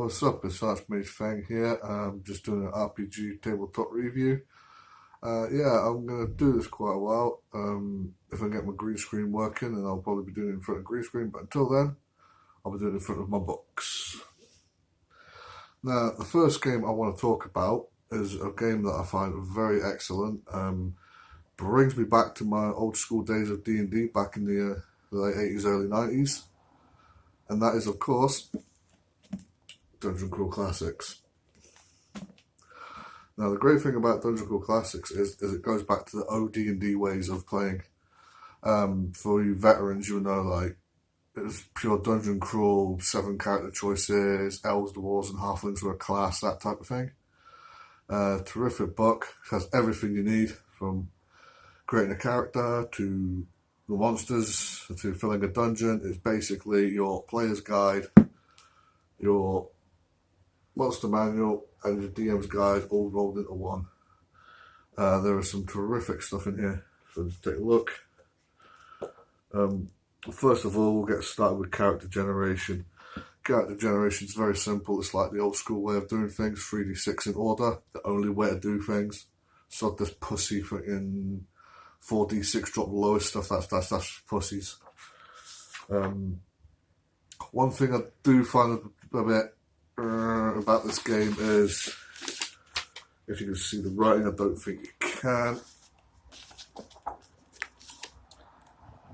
What's up? It's Archmage Fang here. I'm just doing an RPG tabletop review. Yeah, I'm going to do this quite a while. If I get my green screen working, then I'll probably be doing it in front of green screen, but until then, I'll be doing it in front of my books. Now, the first game I want to talk about is a game that I find very excellent. Brings me back to my old school days of D&D back in the late 80s, early 90s. And that is, of course, Dungeon Crawl Classics. Now, the great thing about Dungeon Crawl Classics is it goes back to the OD&D ways of playing. For you veterans, you'll know, like, it's pure dungeon crawl, 7 character choices, elves, dwarves, and halflings were a class, that type of thing. Terrific book, has everything you need from creating a character to the monsters to filling a dungeon. It's basically your player's guide, your monster manual, and your DM's guide all rolled into one. There is some terrific stuff in here, so let's take a look. First of all, we'll get started with character generation. Character generation is very simple. It's like the old school way of doing things, 3d6 in order, the only way to do things. Sod this pussy fucking 4d6 drop the lowest stuff, that's pussies. One thing I do find a bit about this game is, if you can see the writing, I don't think you can,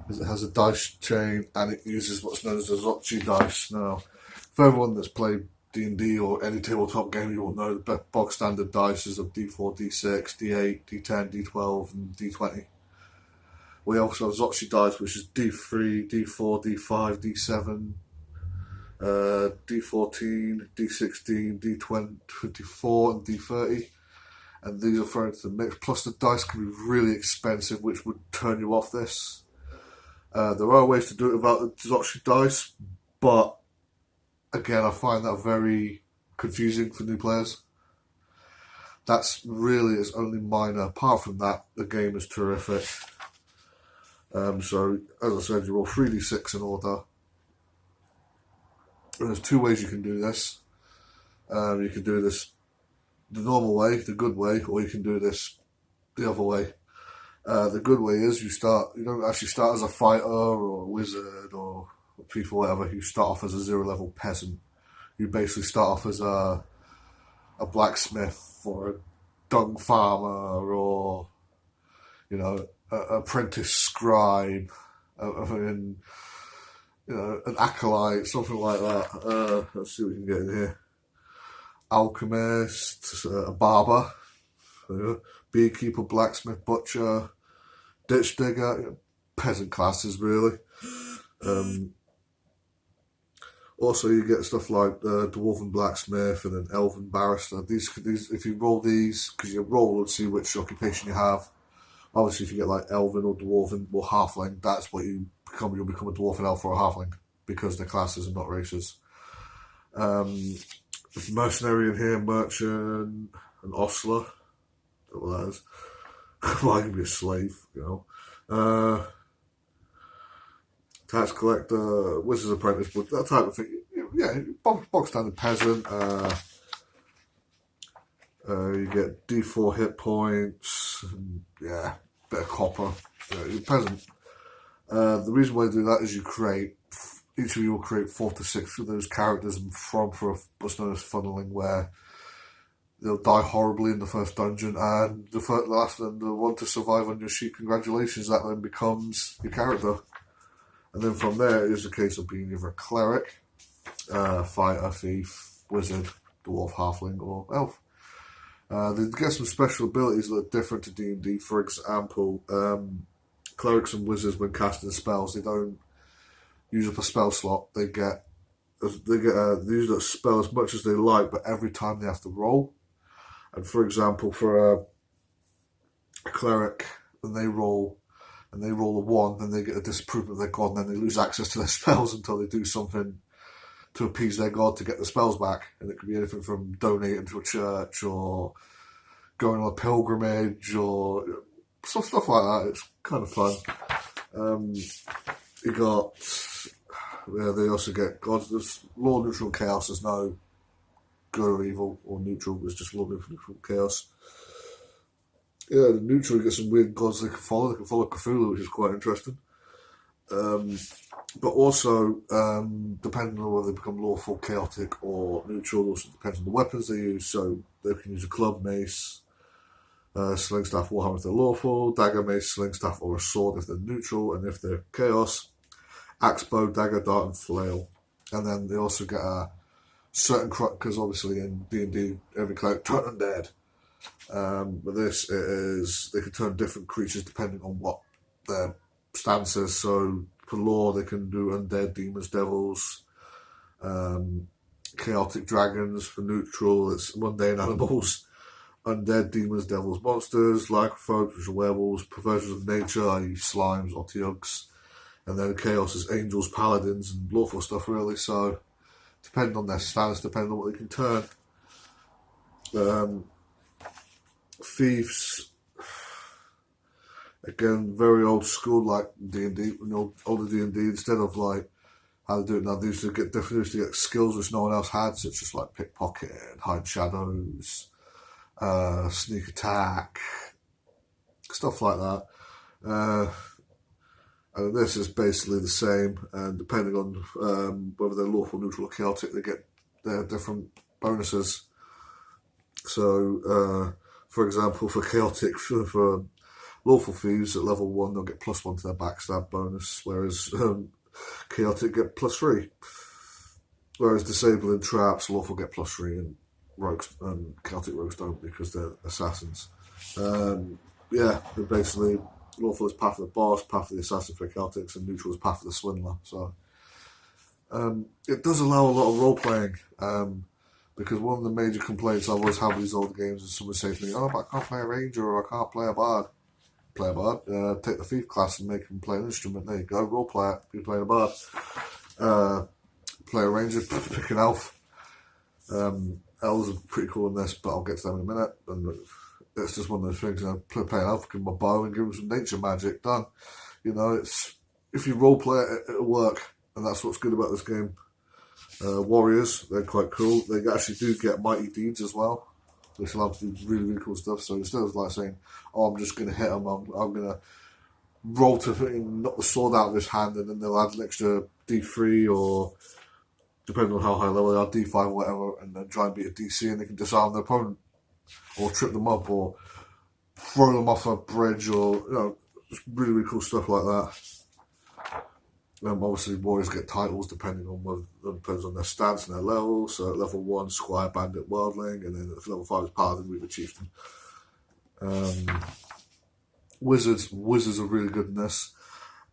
is it has a dice chain and it uses what's known as a Zocchi dice. Now, for everyone that's played D&D or any tabletop game, you will know the bog standard dice is of D4, D6, D8, D10, D12 and D20. We also have Zocchi dice, which is D3, D4, D5, D7, D14, D16, D24 and D30, and these are thrown into the mix. Plus the dice can be really expensive, which would turn you off this. There are ways to do it without the Zocchi dice, but again, I find that very confusing for new players. That's really its only minor. Apart from that, the game is terrific. So, as I said, you roll 3d6 in order. And there's 2 ways you can do this. You can do this the normal way, the good way, or you can do this the other way. The good way is you don't actually start as a fighter or a wizard or a thief or whatever. You start off as a 0-level peasant. You basically start off as a blacksmith or a dung farmer or, you know, an apprentice scribe, an acolyte, something like that. Let's see what we can get in here. Alchemist, a barber, beekeeper, blacksmith, butcher, ditch digger, peasant classes really. Also, you get stuff like dwarven blacksmith and an elven barrister. These, if you roll these, because you roll and see which occupation you have. Obviously, if you get like elven or dwarven or halfling, that's what you become. You'll become a dwarf, elf, or a halfling because they're classes and not races. There's mercenary in here, merchant, an ostler. That's what that is. Well, I can be a slave, you know. Tax collector, wizard's apprentice, but that type of thing. Yeah, box standard peasant. You get D4 hit points. And, yeah, bit of copper. You're peasant. The reason why I do that is each of you will create 4 to 6 of those characters for what's known as funneling, where they'll die horribly in the first dungeon, and the last and the one to survive on your sheet, congratulations, that then becomes your character. And then from there, it is a case of being either a cleric, fighter, thief, wizard, dwarf, halfling, or elf. They get some special abilities that are different to D&D. For example, clerics and wizards, when casting spells, they don't use up a spell slot. They use that spell as much as they like, but every time they have to roll. And for example, for a cleric, when they roll a 1, then they get a disapproval of their god, and then they lose access to their spells until they do something to appease their god to get the spells back. And it could be anything from donating to a church or going on a pilgrimage or stuff like that. It's kind of fun. They also get gods. There's law, neutral, chaos. There's no good or evil, or neutral. It's just looking for chaos. Yeah, the neutral, you get some weird gods they can follow. They can follow Cthulhu, which is quite interesting. But also, depending on whether they become lawful, chaotic, or neutral, also depends on the weapons they use. So they can use a club, mace, sling staff, warhammer if they're lawful, dagger, mace, sling staff, or a sword if they're neutral, and if they're chaos, axe, bow, dagger, dart, and flail. And then they also get a certain, because obviously in D&D every cleric turn undead. But this is, they can turn different creatures depending on what their stance is. So for law, they can do undead, demons, devils, chaotic dragons. For neutral, it's mundane animals, undead, demons, devils, monsters, lycanthropes, which are werewolves, perversions of nature, i.e. slimes or tugs. And then chaos is angels, paladins, and lawful stuff, really. So depending on their stance, depending on what they can turn. Thieves, again, very old school, like D&D, older D&D, instead of like how they do it now, they used to get skills which no one else had, such as like pickpocket, hide shadows, sneak attack, stuff like that. And this is basically the same, and depending on whether they're lawful, neutral, or chaotic, they get their different bonuses. So, for example, for chaotic, for lawful thieves at level 1, they'll get +1 to their backstab bonus, whereas chaotic get +3. Whereas disabling traps, lawful get +3, and rogues and chaotic rogues don't because they're assassins. Yeah, they're basically lawful is path of the boss, path of the assassin for chaotics, and neutral is path of the swindler. So it does allow a lot of role playing. Because one of the major complaints I always have with these old games is someone saying to me, "Oh, but I can't play a ranger or I can't play a bard." Play a bard. Take the thief class and make him play an instrument. There you go. Role play it. You play a bard. Play a ranger. Pick an elf. Elves are pretty cool in this, but I'll get to them in a minute. And it's just one of those things. Play an elf, give him a bow, and give him some nature magic. Done. It's if you role play it, it'll work, and that's what's good about this game. Warriors, they're quite cool. They actually do get mighty deeds as well, which allow them to do really, really cool stuff. So instead of like saying, "Oh, I'm just going to hit them," I'm going to roll to knock the sword out of his hand, and then they'll add an extra D3 or, depending on how high level they are, D5 or whatever, and then try and beat a DC, and they can disarm their opponent, or trip them up, or throw them off a bridge, or just really, really cool stuff like that. Obviously, warriors get titles depending on depends on their stance and their level. So at level 1, Squire, Bandit, Wildling, and then at level 5 is Paladin, Weaver, Chieftain. Wizards are really good in this.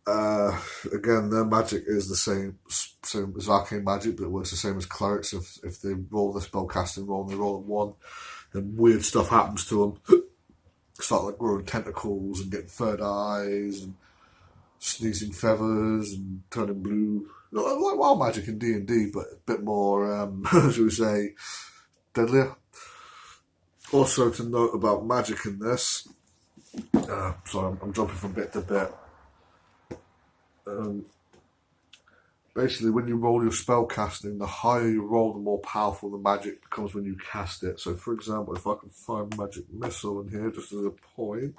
Again, their magic is the same as arcane magic, but it works the same as clerics. If they roll the spellcasting roll and they roll a 1, then weird stuff happens to them. Start like growing tentacles and getting third eyes and sneezing feathers and turning blue, like wild magic in D&D, but a bit more, shall we say, deadlier. Also to note about magic in this, sorry, I'm jumping from bit to bit. Basically, when you roll your spell casting, the higher you roll, the more powerful the magic becomes when you cast it. So, for example, if I can find magic missile in here, just as a point.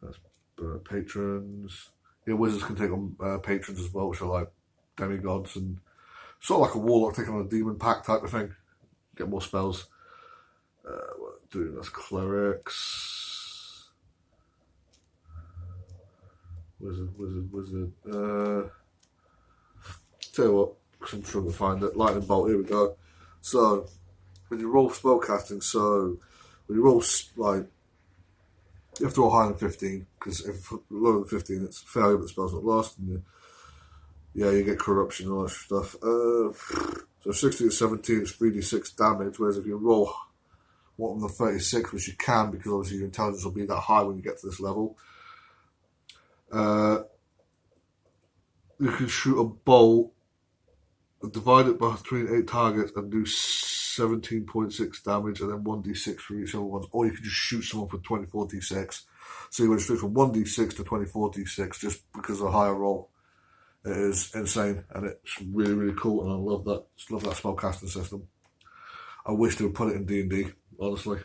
That's patrons. Yeah, wizards can take on patrons as well, which are like demigods, and sort of like a warlock taking on a demon pack type of thing. Get more spells. That's clerics. Wizard. Tell you what, I'm trying to find it. Lightning bolt. Here we go. So when you roll spellcasting, when you roll, like, you have to roll higher than 15, because if lower than 15, it's failure, but the spell's not lost, and you get corruption and all that stuff. So 16 to 17 is 3d6 damage, whereas if you roll more than 36, which you can, because obviously your intelligence will be that high when you get to this level, you can shoot a bolt, divide it between 8 targets, and do 17.6 damage, and then 1d6 for each other ones, or you can just shoot someone for 24d6. So you went straight from 1d6 to 24d6 just because of a higher roll. It is insane, and it's really, really cool, and I love that. Love that spellcasting system. I wish they would put it in D&D, honestly.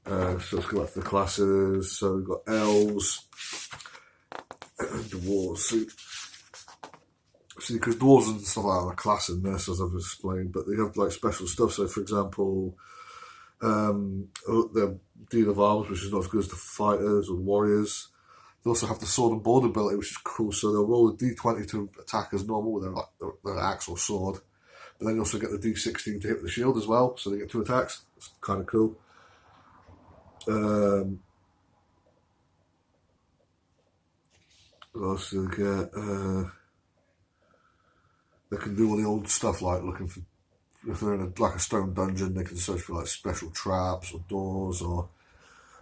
So let's go back to the classes. So we've got elves, dwarves. See, because dwarves and stuff like that are a class in this, as I've explained, but they have like special stuff. So, for example, the deed of arms, which is not as good as the fighters or warriors. They also have the sword and board ability, which is cool. So they'll roll a d20 to attack as normal with their axe or sword. But then you also get the d16 to hit with the shield as well. So they get 2 attacks. It's kind of cool. What else do they get? They can do all the old stuff like looking for, if they're in a stone dungeon, they can search for like special traps or doors or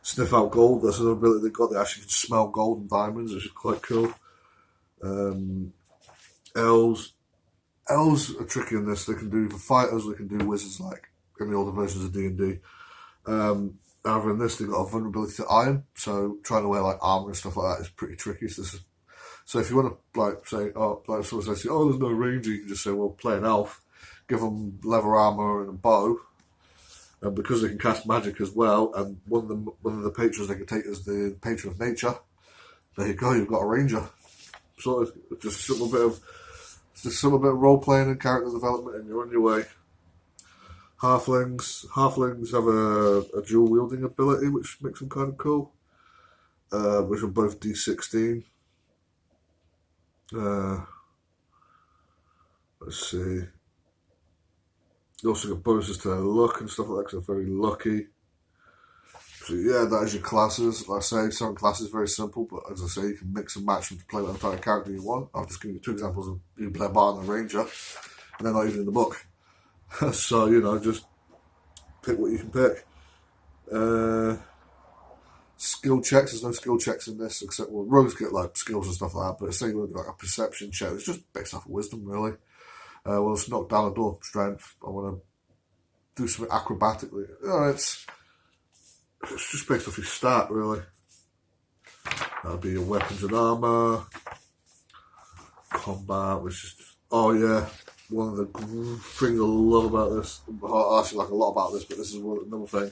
sniff out gold. That's another ability they've got. They actually can smell gold and diamonds, which is quite cool. Elves are tricky in this. They can do for fighters. They can do wizards like in the older versions of D&D. However, in this they've got a vulnerability to iron, so trying to wear like armor and stuff like that is pretty tricky. So if you want to like say, like someone says, oh, there's no ranger, you can just say, well, play an elf, give them leather armor and a bow. And because they can cast magic as well, and one of the patrons they can take as the patron of nature, there you go, you've got a ranger. So it's just a simple bit of role playing and character development, and you're on your way. Halflings have a dual wielding ability, which makes them kind of cool. Which are both D16. Let's see. You also get bonuses to their luck and stuff like that because they're very lucky. So yeah, that is your classes. Like I say, some classes very simple, but as I say, you can mix and match them to play whatever type of character you want. I'll just give you 2 examples of you can play a bard and a ranger, and they're not even in the book. So, just pick what you can pick. Skill checks, there's no skill checks in this, except, well, rogues get like skills and stuff like that, but say you want like a perception check, it's just based off of wisdom, really. Well, let's knock down a door, strength. I want to do something acrobatically. It's just based off your stat, really. That'll be your weapons and armor, combat, which is, oh yeah, one of the things I love about this, I actually like a lot about this, but this is another thing,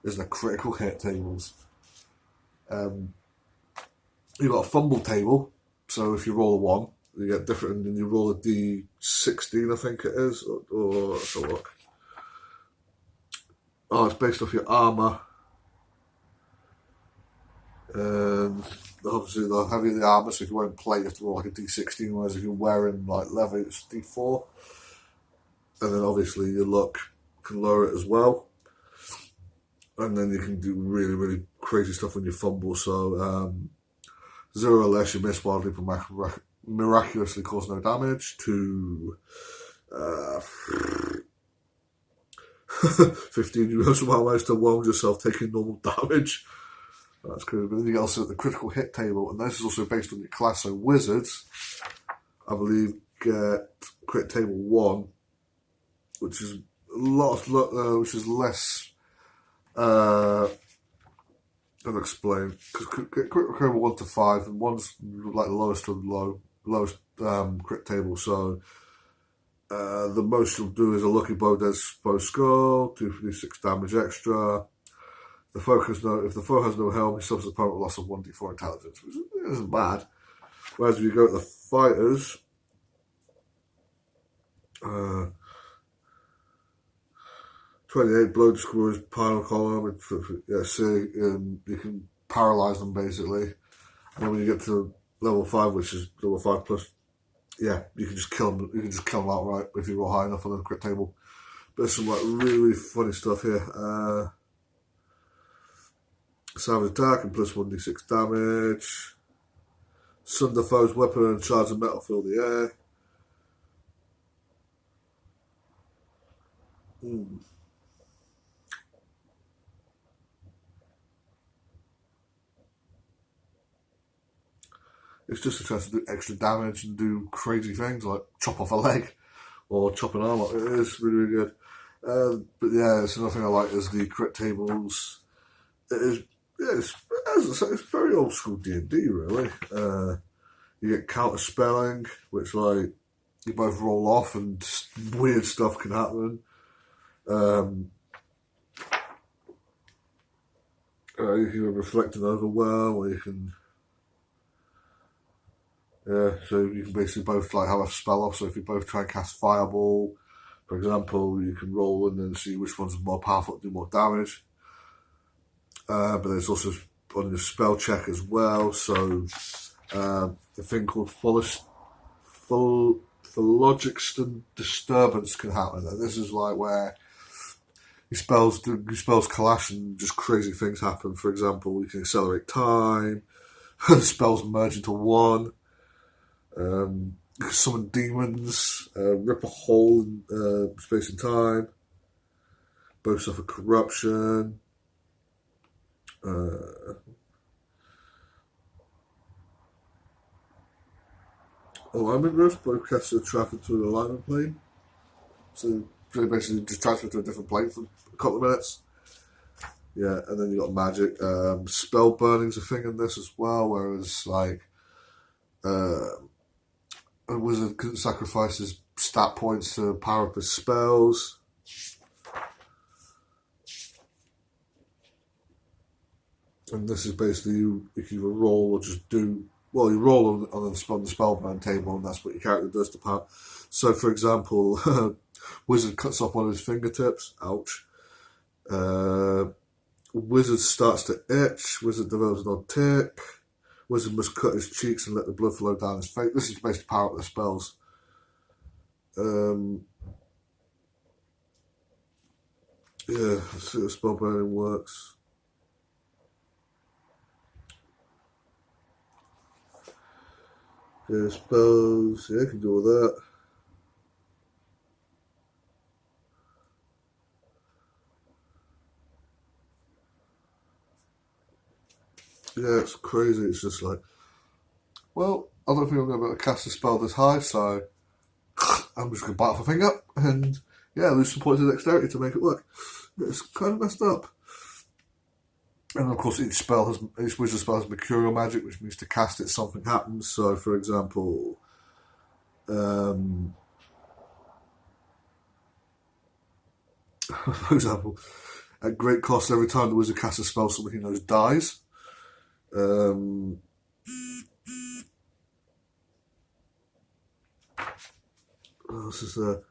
is the critical hit tables. You've got a fumble table, so if you roll a 1, you get different, and you roll a d16, I think it is, or let's have a look. Oh, it's based off your armour. And obviously the heavier the armour, so if you're wearing plate, you have to roll like a d16, whereas if you're wearing like leather, it's d4. And then obviously your luck can lower it as well. And then you can do really, really crazy stuff when you fumble. So 0 or less, you miss wildly, but miraculously cause no damage. To 15, you also manage to wound yourself taking normal damage. That's cool. But then you get also the critical hit table, and this is also based on your class. So wizards, I believe, get crit table 1, which is which is less. I'll explain. Because crit table 1 to 5, and 1's like the lowest of the lowest crit table. So the most you'll do is a lucky bow does bow skull, 2d6 damage extra. If the foe has no helm, he suffers a permanent loss of 1d4 intelligence, which isn't bad. Whereas if you go to the fighters, 28 blow destroys spinal column. You can paralyze them basically. And then when you get to level 5, which is level 5 plus, you can just kill them. You can just kill them outright if you roll high enough on the crit table. But there's some like really, really funny stuff here. Savage attack and plus 1d6 damage. Sunder foe's weapon and shards of metal fill the air. It's just a chance to do extra damage and do crazy things like chop off a leg or chop an arm off. It is really, really good. But yeah, it's another thing I like is the crit tables. It is, it's very old school D&D really. You get counter spelling, which like you both roll off and just weird stuff can happen. You can reflect and overwhelm, or you can so you can basically both like have a spell off. So if you both try and cast Fireball, for example, you can roll and then see which one's more powerful to do more damage. But there's also on your spell check as well. So the thing called Phlogiston Disturbance can happen. And this is like where your spells clash and just crazy things happen. For example, you can accelerate time. The spells merge into one. You can summon demons, rip a hole in space and time. Both suffer corruption. Alignment rift, both cast a traffic to an alignment plane. So they basically just transfer to a different plane for a couple of minutes. Yeah, and then you got magic. Spell burning's a thing in this as well, whereas like a wizard can sacrifice his stat points to power up his spells. And this is basically you can either roll or just do. Well, you roll on the spellbound table, and that's what your character does to power. So, for example, wizard cuts off one of his fingertips. Ouch. Wizard starts to itch. Wizard develops an odd tick. Wizard must cut his cheeks and let the blood flow down his face. This is basically power up the spells. Yeah, let's see how spell burning works. Yeah, spells. Yeah, I can do all that. Yeah, it's crazy. It's just like, well, I don't think I'm going to be able to cast a spell this high, so I'm just going to bite off a finger and, yeah, lose some points of dexterity to make it work. It's kind of messed up. And of course, each wizard spell has mercurial magic, which means to cast it, something happens. So, for example, for example, at great cost, every time the wizard casts a spell, something he knows dies. This is a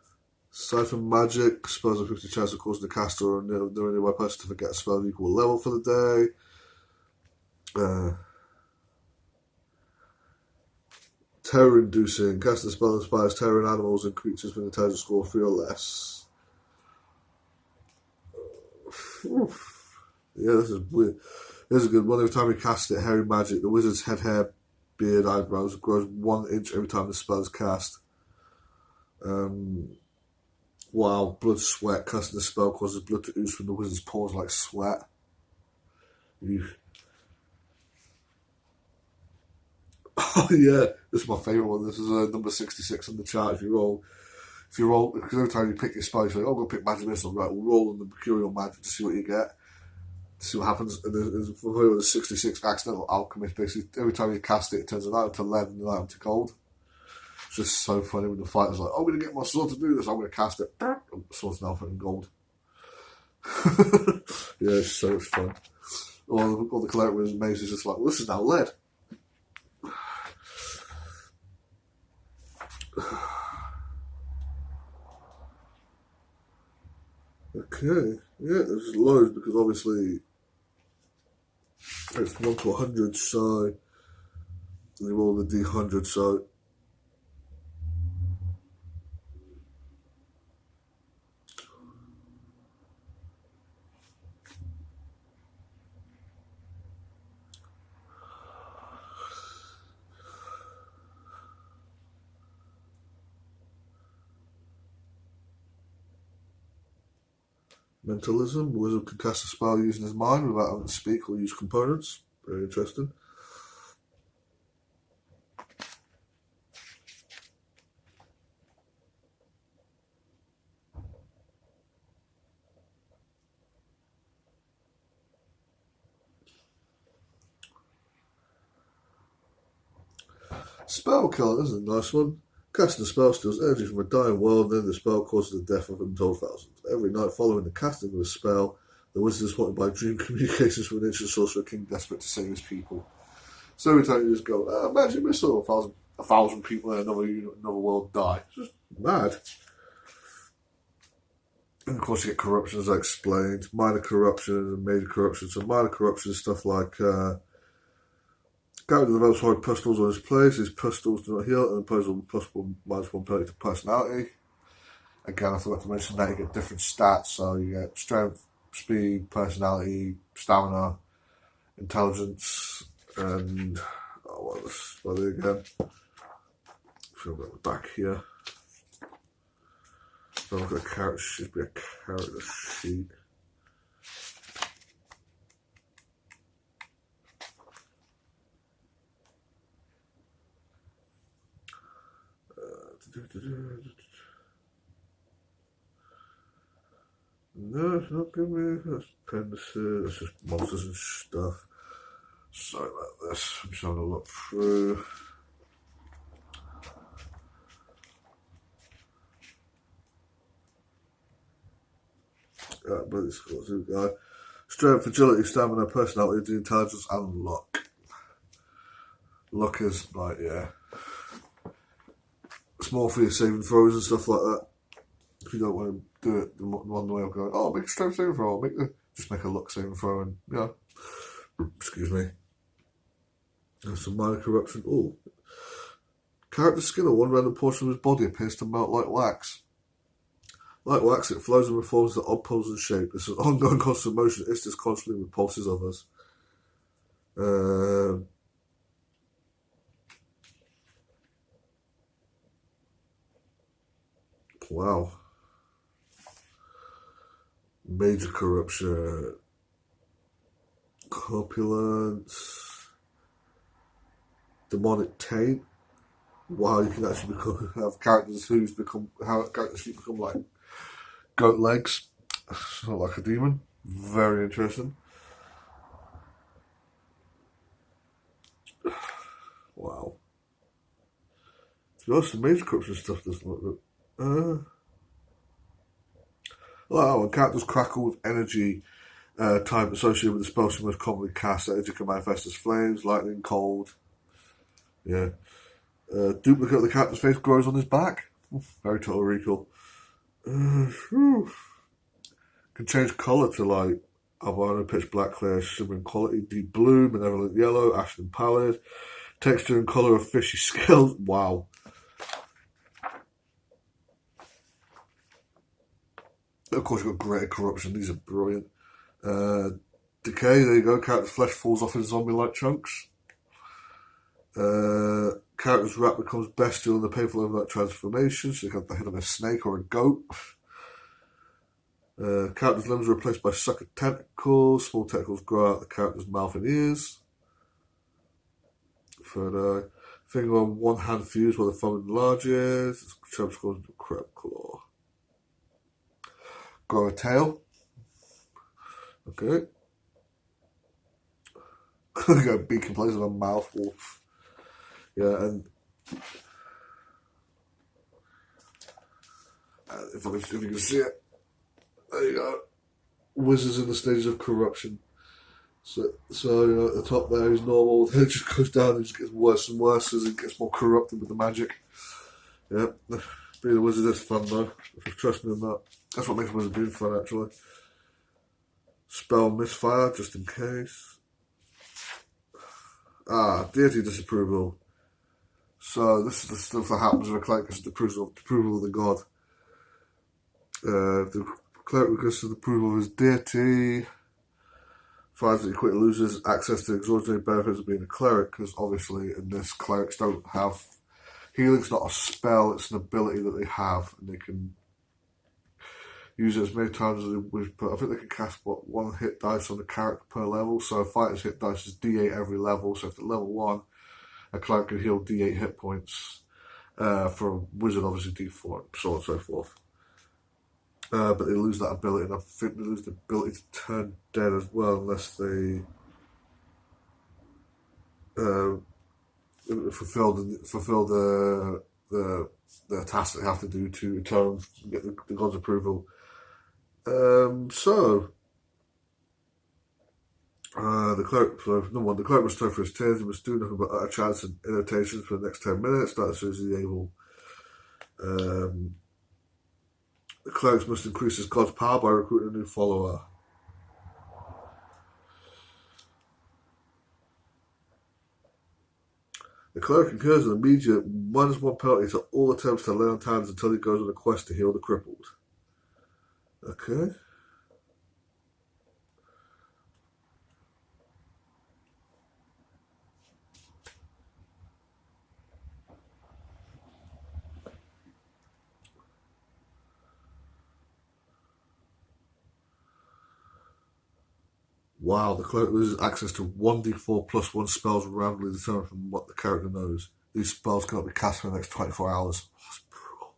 Siphon Magic. Spells have 50 chance of causing the caster or the nearby person to forget a spell of equal level for the day. Terror Inducing. Cast a spell that inspires terror in animals and creatures with an intelligence score 3 or less. Yeah, this is weird. This is a good one. Every time you cast it, Hairy Magic, the wizard's head, hair, beard, eyebrows grows 1 inch every time the spell is cast. Wow, blood sweat. Casting the spell causes blood to ooze from the wizard's pores like sweat. Oh yeah, this is my favourite one. This is number 66 on the chart. If you roll, because every time you pick your spell, you say, "Oh, I'm going to pick magic missile." Right, we'll roll on the mercurial magic to see what you get, to see what happens. And there's the 66 accidental alchemist. Basically, every time you cast it, it turns an item to lead and an item to gold. It's just so funny when the fighter's like, "I'm going to get my sword to do this. I'm going to cast it." Sword's now in gold. Yeah, it's so much fun. All the collector with his mace is just like, well, this is now lead. Okay, yeah, there's loads because obviously it's 1 to 100, so they roll the D100, so mentalism. Wizard can cast a spell using his mind without having to speak or use components. Very interesting. Spell killer, this is a nice one. Casting a spell steals energy from a dying world, then the spell causes the death of untold thousands. Every night following the casting of a spell, the wizard is haunted by dream communications with an ancient sorcerer king desperate to save his people. So every time you just go, magic missile, a thousand people in another world die. It's just mad. And of course you get corruption, as I explained. Minor corruption and major corruption. So minor corruption is stuff like character develops horrid pustules on his place. His pustules do not heal and impose a +1/-1 penalty to personality. Again, I forgot to mention that you get different stats. So you get strength, speed, personality, stamina, intelligence, and what are they again? So I've got the back here. So look at a character, should be a character sheet. No, it's not giving me. That's appendices, that's just monsters and stuff. Sorry about this, I'm just having a look through. But it's got a guy. Strength, agility, stamina, personality, intelligence, and luck. Luck is like, yeah. It's more for your saving throws and stuff like that. If you don't want to do it the one way of going, oh, make a strength saving throw, just make a luck saving throw, and yeah. Excuse me. There's some minor corruption. Oh, character skin on one random portion of his body appears to melt like wax. Like wax, it flows and reforms the odd pose and shape. It's an ongoing constant motion. It just constantly repulses others. Wow. Major corruption. Corpulence. Demonic taint. Wow, you can actually have characters become like goat legs. It's not like a demon. Very interesting. Wow. To be honest, the major corruption stuff doesn't look good. When characters crackle with energy type associated with the spell she most commonly cast, that energy can manifest as flames, lightning, cold. Yeah. Duplicate of the character's face grows on his back. Very Total Recall. Can change colour to like albino, pitch black, clear, shimmering quality, deep blue, benevolent yellow, ashen pallid. Texture and colour of fishy scales. Wow. Of course, you've got greater corruption. These are brilliant. Decay, there you go. Character's flesh falls off in zombie-like chunks. Character's wrap becomes bestial in the painful overnight transformation, so you got the head of a snake or a goat. Character's limbs are replaced by sucker tentacles. Small tentacles grow out the character's mouth and ears. Third eye. Finger on one hand fused while the thumb enlarges. Chubs goes into crab claw. Grow a tail. Okay. Got a beak in place of a mouth. Wolf. Yeah, and if you can see it, there you go. Wizards in the stages of corruption. So at the top there is normal. Then it just goes down and just gets worse and worse as it gets more corrupted with the magic. Yeah, being a wizard is fun though. Trust me on that. That's what makes wizard being fun actually. Spell misfire just in case. Deity disapproval. So this is the stuff that happens when a cleric gets the approval of the god. The cleric gets the approval of his deity. Finds that he quickly loses access to the extraordinary benefits of being a cleric, because obviously in this, clerics don't have... Healing's not a spell, it's an ability that they have, and they can use it as many times as they wish, but I think they can cast, one hit dice on the character per level, so a fighter's hit dice is D8 every level, so if at level 1, a cleric can heal D8 hit points, for a wizard obviously D4, so on and so forth. But they lose that ability, and I think they lose the ability to turn dead as well, unless they fulfill the task they have to do to atone, get the god's approval. The clerk, so number one, the clerk must turn for his tears. He must do nothing but utter chants and innotations for the next 10 minutes. That as soon as he's able. The clerks must increase his god's power by recruiting a new follower. The cleric incurs an immediate -1 penalty to all attempts to lay on hands until he goes on a quest to heal the crippled. Okay. Wow, the cleric loses access to 1d4 plus 1 spells randomly determined from what the character knows. These spells cannot be cast for the next 24 hours. That's brutal.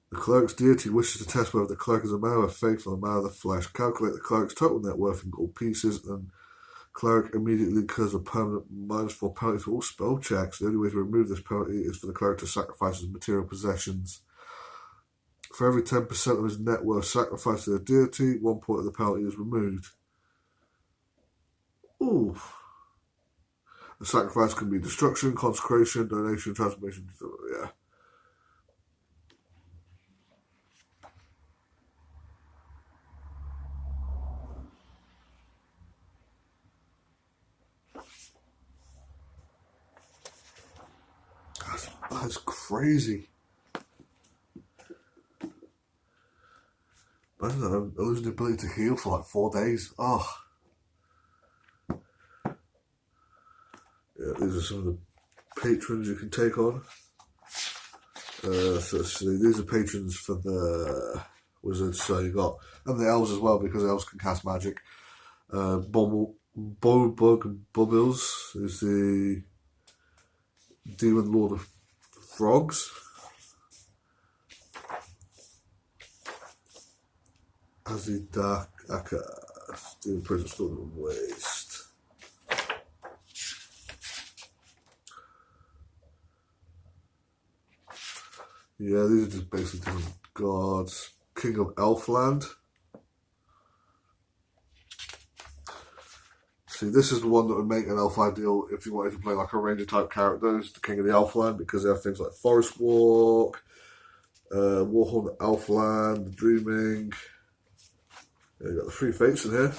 The cleric's deity wishes to test whether the cleric is a man of faith or a man of the flesh. Calculate the cleric's total net worth in gold pieces, and cleric immediately incurs a permanent -4 penalty to all spell checks. The only way to remove this penalty is for the cleric to sacrifice his material possessions. For every 10% of his net worth sacrificed to the deity, 1 point of the penalty is removed. Ooh. The sacrifice can be destruction, consecration, donation, transformation. Yeah. That's crazy. I don't know, I lose the ability to heal for like 4 days. Oh. Yeah, these are some of the patrons you can take on. So these are patrons for the wizards. So you got, and the elves as well, because elves can cast magic. Bubble Bug Bubbles is the demon lord of frogs. As the dark Akas, demon prison stored in waste. Yeah, these are just basically different gods. King of Elfland. See, this is the one that would make an elf ideal if you wanted to play like a ranger type character. It's the King of the Elfland, because they have things like Forest Walk, Warhorn Elfland, Dreaming. Yeah, you got the 3 fates in here.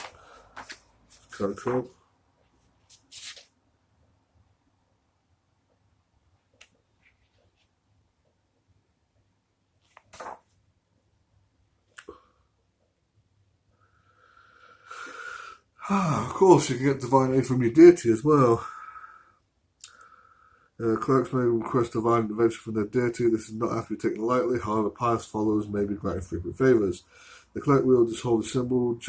Kind of cool. Of course, you can get divine aid from your deity as well. Clerics may request divine intervention from their deity. This does not have to be taken lightly. However, pious followers may be granted frequent favours. The cleric wields this holy symbol.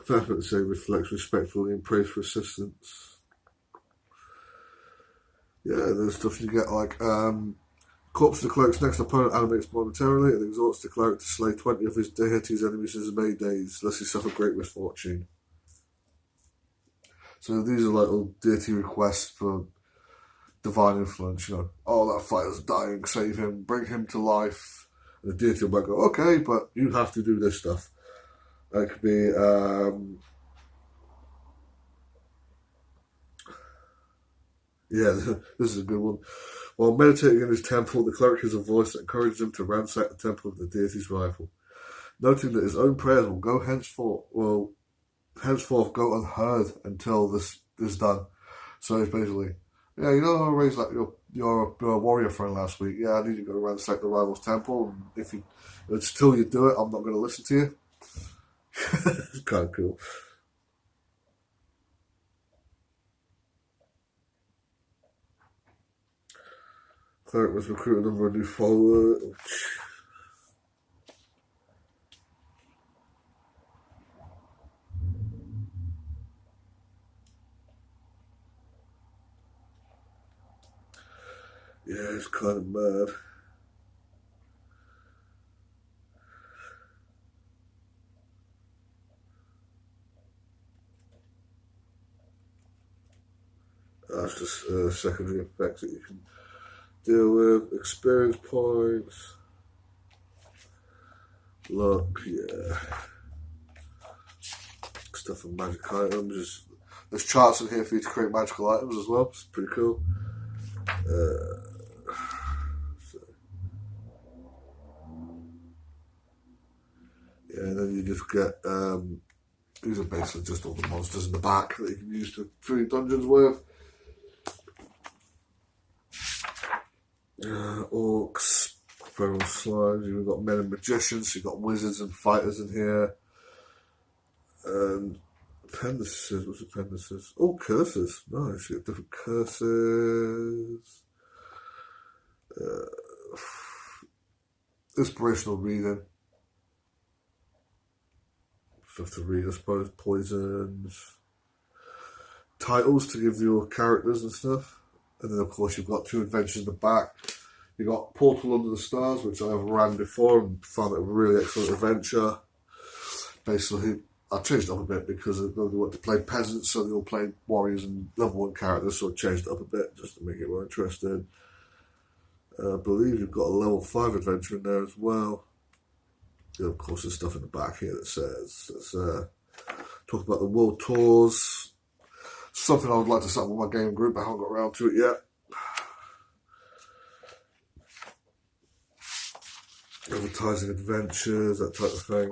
Faithful to say reflects respectfully and prays for assistance. Yeah, there's stuff you get like corpse of the cleric's next opponent animates momentarily and exhorts the cleric to slay 20 of his deity's enemies in his May days, lest he suffer great misfortune. So these are like little deity requests for divine influence, you know. Oh, that fighter's dying, save him, bring him to life. And the deity will go, okay, but you have to do this stuff. That could be, yeah, this is a good one. While meditating in his temple, the cleric hears a voice that encourages him to ransack the temple of the deity's rival. Noting that his own prayers will henceforth go unheard until this is done. So it's basically, yeah, you know how I raised like your warrior friend last week? Yeah, I need you to go ransack the rival's temple, and if you until you do it, I'm not going to listen to you. It's kind of cool. Cleric was recruited under a new follower. Yeah, it's kind of mad. That's just secondary effects that you can deal with. Experience points. Luck, yeah. Stuff and magic items. There's charts in here for you to create magical items as well. It's pretty cool. Yeah, and then you just get these are basically just all the monsters in the back that you can use to fill your dungeons with. Orcs, feral slimes. You've got men and magicians. So you've got wizards and fighters in here. And appendices. What's appendices? Oh, curses. Nice. You got different curses. Inspirational reading. Stuff to read, I suppose. Poisons. Titles to give your characters and stuff. And then, of course, you've got 2 adventures in the back. You've got Portal Under the Stars, which I have ran before and found it a really excellent adventure. Basically, I changed it up a bit because nobody wanted to play peasants, so they all played warriors and level 1 characters, so I changed it up a bit just to make it more interesting. I believe you've got a level 5 adventure in there as well. Yeah, of course, there's stuff in the back here that says, talk about the world tours. Something I would like to set up with my game group, but I haven't got around to it yet. Advertising adventures, that type of thing.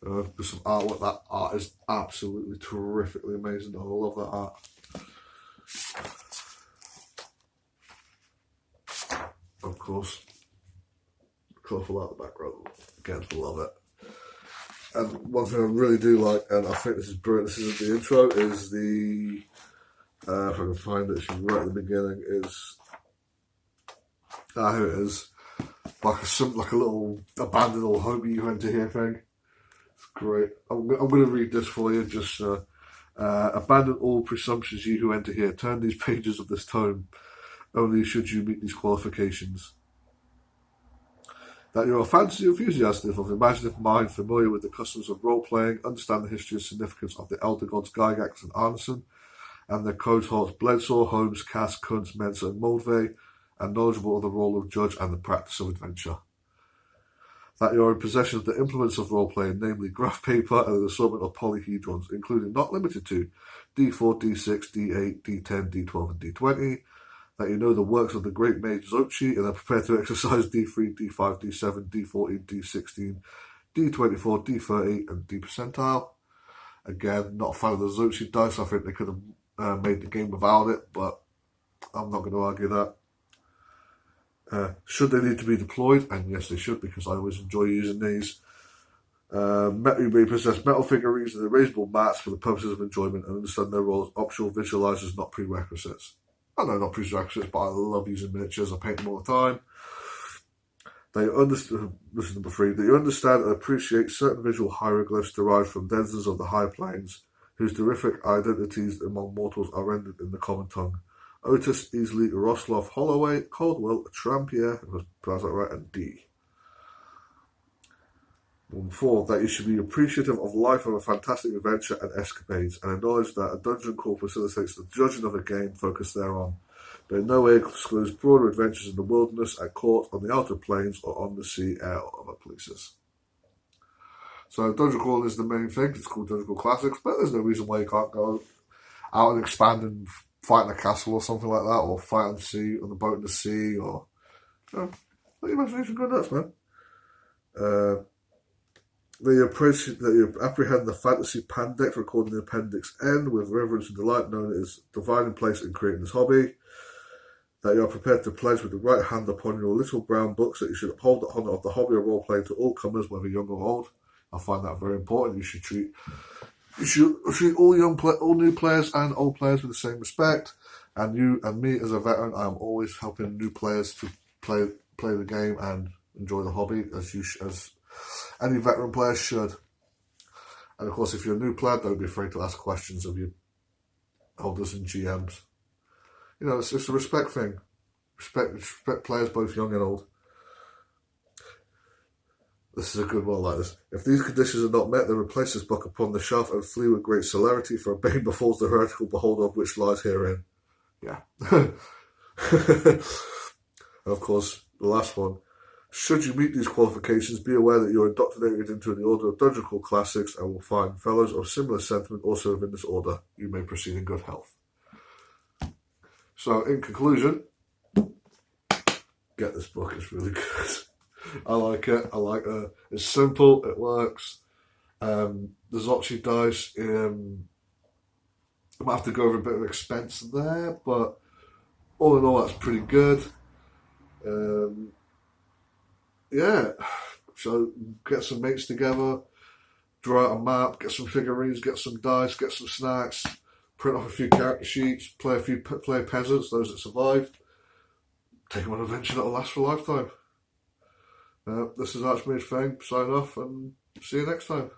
With some artwork. That art is absolutely terrifically amazing. I love that art. Of course, colourful art in the background. Again, love it. And one thing I really do like, and I think this is brilliant, this isn't the intro, is the, if I can find it, right at the beginning, is, here it is, like a little abandoned old home you enter here thing. It's great. I'm going to read this for you, just, abandon all presumptions, you who enter here. Turn these pages of this tome, only should you meet these qualifications. That you're a fantasy enthusiast of imaginative mind, familiar with the customs of role-playing, understand the history and significance of the elder gods Gygax and Arneson, and their cohorts Bledsaw, Holmes, Cass, Kuntz, Mensa, and Moldvay, and knowledgeable of the role of judge and the practice of adventure. That you are in possession of the implements of role-playing, namely graph paper and an assortment of polyhedrons, including not limited to D4, D6, D8, D10, D12, and D20, that you know the works of the great mage Xochi and are prepared to exercise D3, D5, D7, D14, D16, D24, D30, and D percentile. Again, not a fan of the Xochi dice. I think they could have made the game without it, but I'm not going to argue that. Should they need to be deployed? And yes, they should, because I always enjoy using these. You may possess metal figurines and erasable mats for the purposes of enjoyment and understand their role as optional visualizers, not prerequisites. I know not prerequisites, but I love using miniatures. I paint them all the time. They understand. This is number 3. That you understand and appreciate certain visual hieroglyphs derived from denizens of the high planes, whose terrific identities among mortals are rendered in the common tongue. Otis, Easley, Rosloff, Holloway, Caldwell, Trampier, if I pronounce that right, and D. 4. That you should be appreciative of life and a fantastic adventure and escapades, and acknowledge that a dungeon crawl facilitates the judging of a game focused thereon, but in no way excludes broader adventures in the wilderness, at court, on the outer plains, or on the sea, air, or other places. So dungeon crawling is the main thing. It's called Dungeon Crawl Classics, but there's no reason why you can't go out and expand and fight in a castle or something like that, or fight on the sea, on the boat in the sea, or let your imagination go nuts, man. That you apprehend the fantasy pandex recorded in Appendix N with reverence and delight, known as dividing place in creating this hobby. That you are prepared to pledge with the right hand upon your little brown books that you should uphold the honour of the hobby of role playing to all comers, whether young or old. I find that very important. You should treat all new players and old players with the same respect. And you and me as a veteran, I am always helping new players to play the game and enjoy the hobby as any veteran player should. And of course, if you're a new player, don't be afraid to ask questions of your holders and GMs. You know, it's a respect thing. Respect players, both young and old. This is a good one like this. If these conditions are not met, then replace this book upon the shelf and flee with great celerity, for a bane befalls the heretical beholder of which lies herein. Yeah. Of course, the last one. Should you meet these qualifications, be aware that you are indoctrinated into the order of Dungeon Crawl Classics and will find fellows of similar sentiment also within this order. You may proceed in good health. So, in conclusion, get this book. It's really good. I like it. It's simple. It works. There's actually dice. I might have to go over a bit of expense there, but all in all, that's pretty good. Yeah. So get some mates together, draw out a map, get some figurines, get some dice, get some snacks, print off a few character sheets, play peasants, those that survived. Take them on an adventure that'll last for a lifetime. This is Archmage Fang, sign off, and see you next time.